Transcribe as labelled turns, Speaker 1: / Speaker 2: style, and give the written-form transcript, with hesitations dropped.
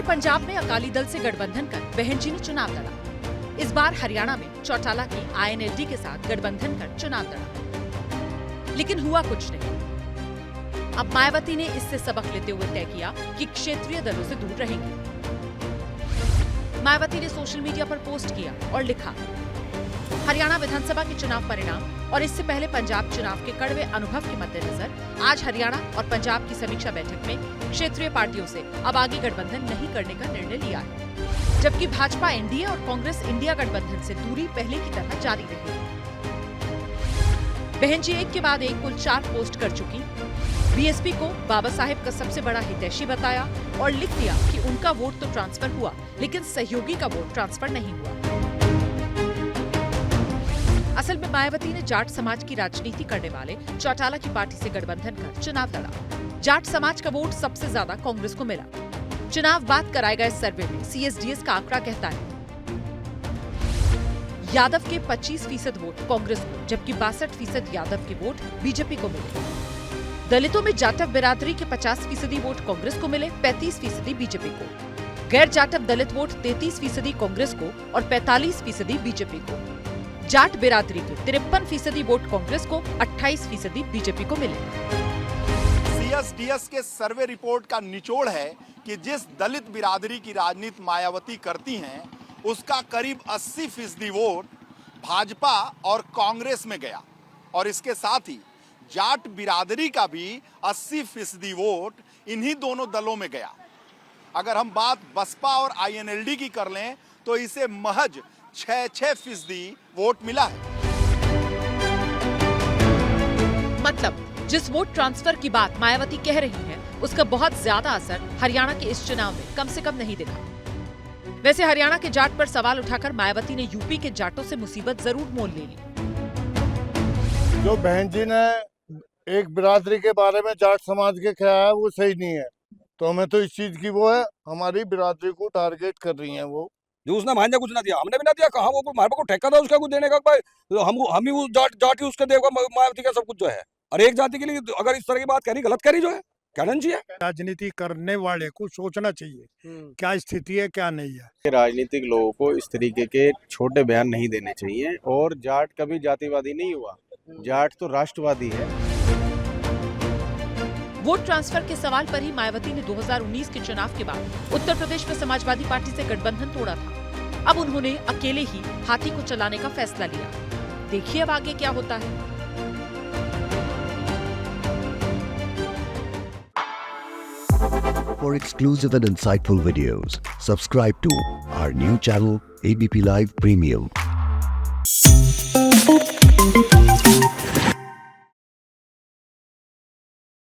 Speaker 1: पहले पंजाब में अकाली दल से गठबंधन कर बहन जी ने चुनाव लड़ा। इस बार हरियाणा में चौटाला की INLD के साथ गठबंधन कर चुनाव लड़ा, लेकिन हुआ कुछ नहीं। अब मायावती ने इससे सबक लेते हुए तय किया कि क्षेत्रीय दलों से दूर रहेंगे। मायावती ने सोशल मीडिया पर पोस्ट किया और लिखा, हरियाणा विधानसभा के चुनाव परिणाम और इससे पहले पंजाब चुनाव के कड़वे अनुभव के मद्देनजर आज हरियाणा और पंजाब की समीक्षा बैठक में क्षेत्रीय पार्टियों से अब आगे गठबंधन नहीं करने का निर्णय लिया है, जबकि भाजपा NDA और कांग्रेस इंडिया गठबंधन से दूरी पहले की तरह जारी रहेगी। बहन जी एक के बाद एक कुल 4 पोस्ट कर चुकी। BSP को बाबा साहेब का सबसे बड़ा हितैषी बताया और लिख दिया कि उनका वोट तो ट्रांसफर हुआ, लेकिन सहयोगी का वोट ट्रांसफर नहीं हुआ। असल में मायावती ने जाट समाज की राजनीति करने वाले चौटाला की पार्टी से गठबंधन कर चुनाव लड़ा। जाट समाज का वोट सबसे ज्यादा कांग्रेस को मिला। चुनाव बाद कराए गए सर्वे में CSDS का आंकड़ा कहता है यादव के 25% वोट कांग्रेस को, जबकि 62% यादव के वोट बीजेपी को मिले। दलितों में जाटव बिरादरी के 50% वोट कांग्रेस को मिले, 35% बीजेपी को। गैर जाटव दलित वोट 33% कांग्रेस को और 45% बीजेपी को। जाट बिरादरी के 53% वोट कांग्रेस को, 28% बीजेपी को मिले।
Speaker 2: CSDS के सर्वे रिपोर्ट का निचोड़ है कि जिस दलित बिरादरी की राजनीति मायावती करती हैं, उसका करीब 80% वोट भाजपा और कांग्रेस में गया और इसके साथ ही जाट बिरादरी का भी 80% वोट इन्हीं दोनों दलों में गया। अगर हम बात बसपा और INLD की कर लें तो इसे महज 6% वोट मिला है।
Speaker 1: मतलब जिस वोट ट्रांसफर की बात मायावती कह रही हैं, उसका बहुत ज्यादा असर हरियाणा के इस चुनाव में कम से कम नहीं दिखा। वैसे हरियाणा के जाट पर सवाल उठाकर मायावती ने यूपी के जाटों से मुसीबत जरूर मोल ले ली।
Speaker 3: जो बहन जी ने एक बिरादरी के बारे में जाट समाज के क्या है वो सही नहीं है, तो हमें तो इस चीज की वो है, हमारी बिरादरी को टारगेट कर रही हैं वो।
Speaker 4: जो उसने भांजा कुछ ना दिया, हमने भी ना दिया, कहा वो हमारे को ठेका था उसका कुछ देने का, भाई हम ही वो जाट ही उसके देगा मायावती का सब कुछ जो है। और एक जाति के लिए अगर इस तरह की बात करी, गलत करी जो है, कहना चाहिए।
Speaker 5: राजनीति करने वाले को सोचना चाहिए क्या स्थिति है क्या नहीं है।
Speaker 6: राजनीतिक लोगों को इस तरीके के छोटे बयान नहीं देने चाहिए। और जाट कभी जातिवादी नहीं हुआ, जाट तो राष्ट्रवादी है।
Speaker 1: वोट ट्रांसफर के सवाल पर ही मायावती ने 2019 के चुनाव के बाद उत्तर प्रदेश में समाजवादी पार्टी से गठबंधन तोड़ा था। अब उन्होंने अकेले ही हाथी को चलाने का फैसला लिया। देखिए अब आगे क्या होता है।
Speaker 7: For exclusive and insightful videos, subscribe to our new channel ABP Live Premium.